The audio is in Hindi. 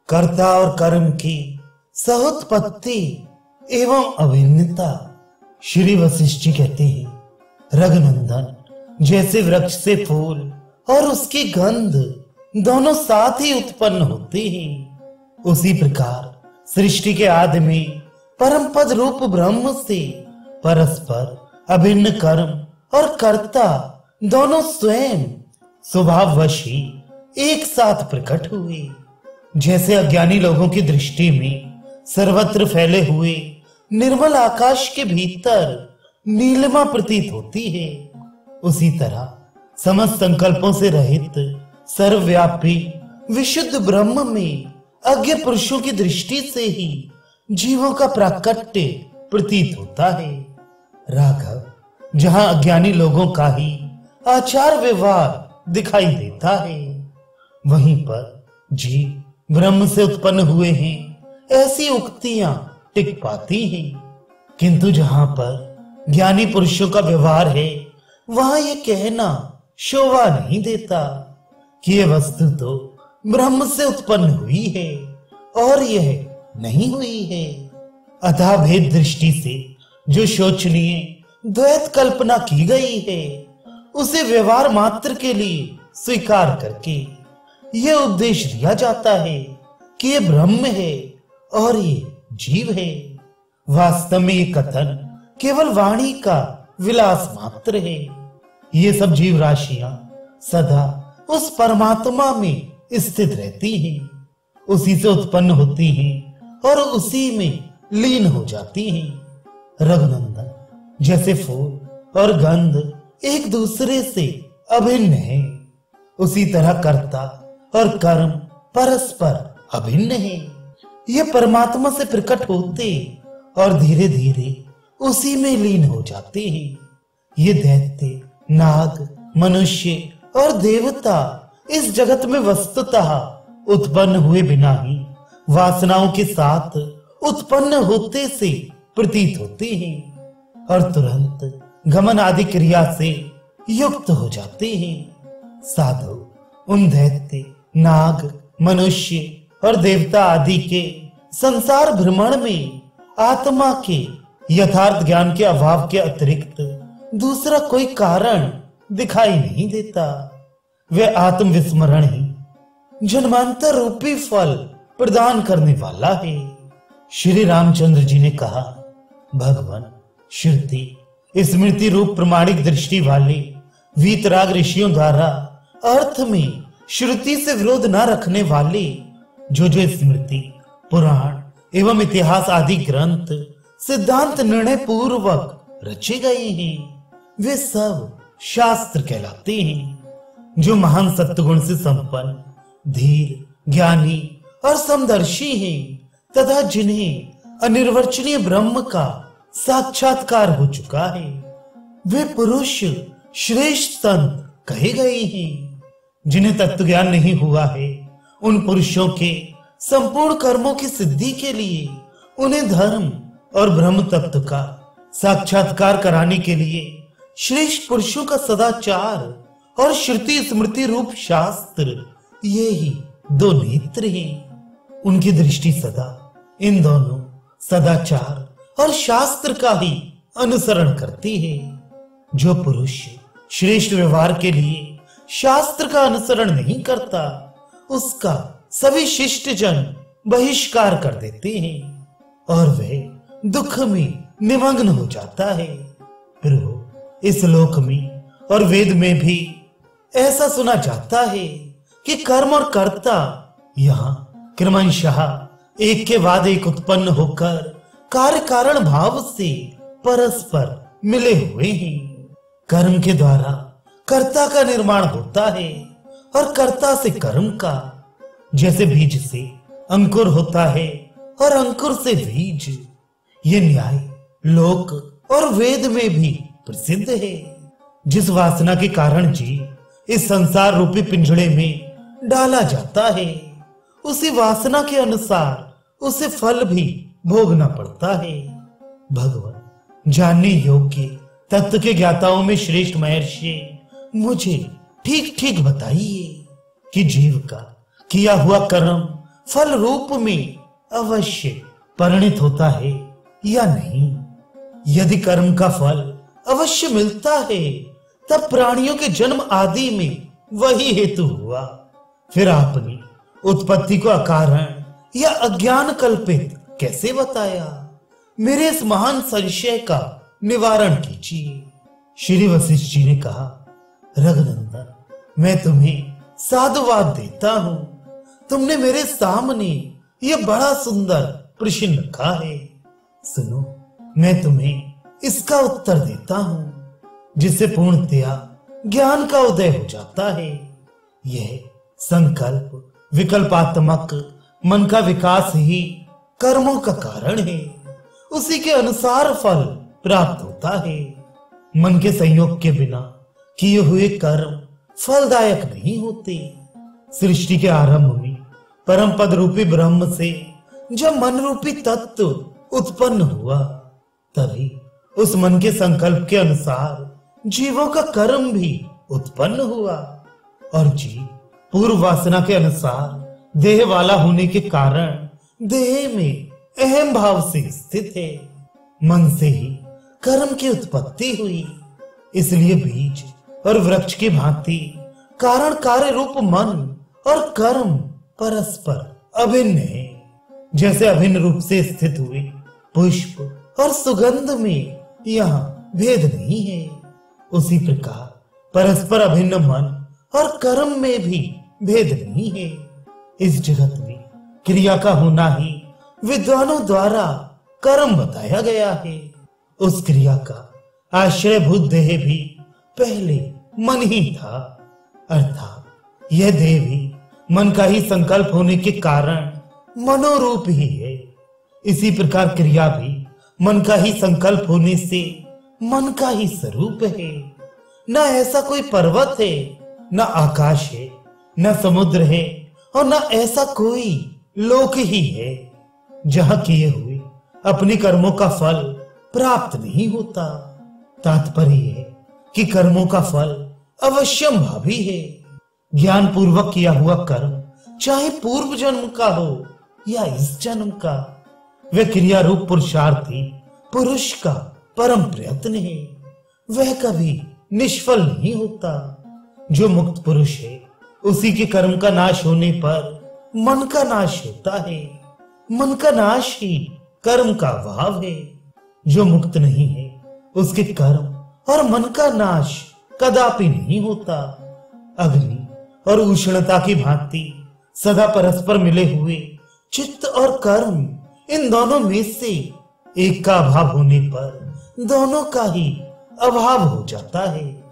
कर्ता और कर्म की सहोत्पत्ति एवं अभिन्नता। श्री वशिष्ठ जी कहते हैं, रघुनंदन, जैसे वृक्ष से फूल और उसकी गंध दोनों साथ ही उत्पन्न होते हैं, उसी प्रकार सृष्टि के आदि में परम पद रूप ब्रह्म से परस्पर अभिन्न कर्म और कर्ता दोनों स्वयं स्वभाववश ही एक साथ प्रकट हुए। जैसे अज्ञानी लोगों की दृष्टि में सर्वत्र फैले हुए निर्मल आकाश के भीतर नीलिमा प्रतीत होती है, उसी तरह समस्त संकल्पों से रहित सर्वव्यापी विशुद्ध ब्रह्म में अज्ञ पुरुषों की दृष्टि से ही जीवों का प्राकट्य प्रतीत होता है। राघव, जहां अज्ञानी लोगों का ही आचार व्यवहार दिखाई देता है, वहीं पर जीव ब्रह्म से उत्पन्न हुए हैं ऐसी उक्तियां टिक पाती हैं। किंतु जहां पर ज्ञानी पुरुषों का व्यवहार है, वहां यह कहना शोभा नहीं देता कि यह वस्तु तो ब्रह्म से उत्पन्न हुई है और यह नहीं हुई है। अतः भेद दृष्टि से जो शोचनीय द्वैत कल्पना की गई है, उसे व्यवहार मात्र के लिए स्वीकार करके यह उपदेश दिया जाता है कि यह ब्रह्म है और ये जीव है। वास्तव में ये कथन केवल वाणी का विलास मात्र है। ये सब जीव राशियां सदा उस परमात्मा में स्थित रहती हैं, उसी से उत्पन्न होती हैं और उसी में लीन हो जाती हैं। रघुनंदन, जैसे फूल और गंध एक दूसरे से अभिन्न है, उसी तरह कर्ता और कर्म परस्पर अभिन्न है। ये परमात्मा से प्रकट होते और धीरे धीरे उसी में लीन हो जाते हैं। ये दैत्य, नाग, मनुष्य और देवता इस जगत में वस्तुतः उत्पन्न हुए बिना ही वासनाओं के साथ उत्पन्न होते से प्रतीत होते हैं और तुरंत गमन आदि क्रिया से युक्त हो जाते हैं। साधु उन दैत्य, नाग, मनुष्य और देवता आदि के संसार भ्रमण में आत्मा के यथार्थ ज्ञान के अभाव के अतिरिक्त दूसरा कोई कारण दिखाई नहीं देता। वे आत्म विस्मरण ही जन्मांतर रूपी फल प्रदान करने वाला है। श्री रामचंद्र जी ने कहा, भगवान श्रुति स्मृति रूप प्रमाणिक दृष्टि वाले वीतराग ऋषियों द्वारा अर्थ में श्रुति से विरोध न रखने वाले जो स्मृति, पुराण एवं इतिहास आदि ग्रंथ सिद्धांत निर्णय पूर्वक रचे गए हैं, वे सब शास्त्र कहलाते हैं। जो महान सत्गुण से संपन्न, धीर, ज्ञानी और समदर्शी हैं तथा जिन्हें अनिर्वचनीय ब्रह्म का साक्षात्कार हो चुका है, वे पुरुष श्रेष्ठ संत कहे गए हैं। जिन्हें तत्व ज्ञान नहीं हुआ है, उन पुरुषों के संपूर्ण कर्मों की सिद्धि के लिए उन्हें धर्म और ब्रह्म तत्व का साक्षात्कार कराने के लिए श्रेष्ठ पुरुषों का सदाचार और श्रुति स्मृति रूप शास्त्र, ये ही दो नेत्र हैं। उनकी दृष्टि सदा इन दोनों सदाचार और शास्त्र का ही अनुसरण करती है। जो पुरुष श्रेष्ठ व्यवहार के लिए शास्त्र का अनुसरण नहीं करता, उसका सभी शिष्ट जन बहिष्कार कर देते हैं और वह दुख में निमग्न हो जाता है। प्रभु, इस लोक में और वेद में भी ऐसा सुना जाता है कि कर्म और कर्ता यहाँ क्रमशः एक के बाद एक उत्पन्न होकर कार्य कारण भाव से परस्पर मिले हुए हैं। कर्म के द्वारा कर्ता का निर्माण होता है और कर्ता से कर्म का। जैसे बीज से अंकुर होता है और अंकुर से बीज, ये न्याय लोक और वेद में भी प्रसिद्ध है। जिस वासना के कारण जीव इस संसार रूपी पिंजड़े में डाला जाता है, उसी वासना के अनुसार उसे फल भी भोगना पड़ता है। भगवान, जानने योग्य तत्व के ज्ञाताओं में श्रेष्ठ महर्षि, मुझे ठीक ठीक बताइए कि जीव का किया हुआ कर्म फल रूप में अवश्य परिणित होता है या नहीं? यदि कर्म का फल अवश्य मिलता है, तब प्राणियों के जन्म आदि में वही हेतु हुआ। फिर आपने उत्पत्ति को अकारण या अज्ञान कल्पित कैसे बताया? मेरे इस महान संशय का निवारण कीजिए। श्री वशिष्ठ जी ने कहा, रघुनंदन, मैं तुम्हें साधुवाद देता हूं। तुमने मेरे सामने यह बड़ा सुंदर प्रश्न रखा है। सुनो, मैं तुम्हें इसका उत्तर देता हूं, जिससे पूर्णतया ज्ञान का उदय हो जाता है। यह संकल्प विकल्पात्मक मन का विकास ही कर्मों का कारण है। उसी के अनुसार फल प्राप्त होता है। मन के संयोग के बिना किए हुए कर्म फलदायक नहीं होते। सृष्टि के आरंभ में परम पद रूपी ब्रह्म से जब मन रूपी तत्व उत्पन्न हुआ, तभी उस मन के संकल्प के अनुसार जीवों का कर्म भी उत्पन्न हुआ। और जीव पूर्व वासना के अनुसार देह वाला होने के कारण देह में अहम भाव से स्थित है। मन से ही कर्म की उत्पत्ति हुई। इसलिए बीज और वृक्ष की भांति कारण कार्य रूप मन और कर्म परस्पर अभिन्न है। जैसे अभिन्न रूप से स्थित हुए पुष्प और सुगंध में यहाँ भेद नहीं है, उसी प्रकार परस्पर अभिन्न मन और कर्म में भी भेद नहीं है। इस जगत में क्रिया का होना ही विद्वानों द्वारा कर्म बताया गया है। उस क्रिया का आश्रयभूत देह भी पहले मन ही था, अर्थात यह देह भी मन का ही संकल्प होने के कारण मनोरूप ही है। इसी प्रकार क्रिया भी मन का ही संकल्प होने से मन का ही स्वरूप है। न ऐसा कोई पर्वत है, न आकाश है, न समुद्र है, और न ऐसा कोई लोक ही है जहां किए हुए अपने कर्मों का फल प्राप्त नहीं होता। तात्पर्य है कि कर्मों का फल अवश्यम भावी है। ज्ञान पूर्वक किया हुआ कर्म चाहे पूर्व जन्म का हो या इस जन्म का, वह क्रिया रूप पुरुषार्थी पुरुष का परम प्रयत्न है। वह कभी निष्फल नहीं होता। जो मुक्त पुरुष है, उसी के कर्म का नाश होने पर मन का नाश होता है। मन का नाश ही कर्म का भाव है। जो मुक्त नहीं है, उसके कर्म और मन का नाश कदापि नहीं होता। अग्नि और उष्णता की भांति सदा परस्पर मिले हुए चित्त और कर्म, इन दोनों में से एक का अभाव होने पर दोनों का ही अभाव हो जाता है।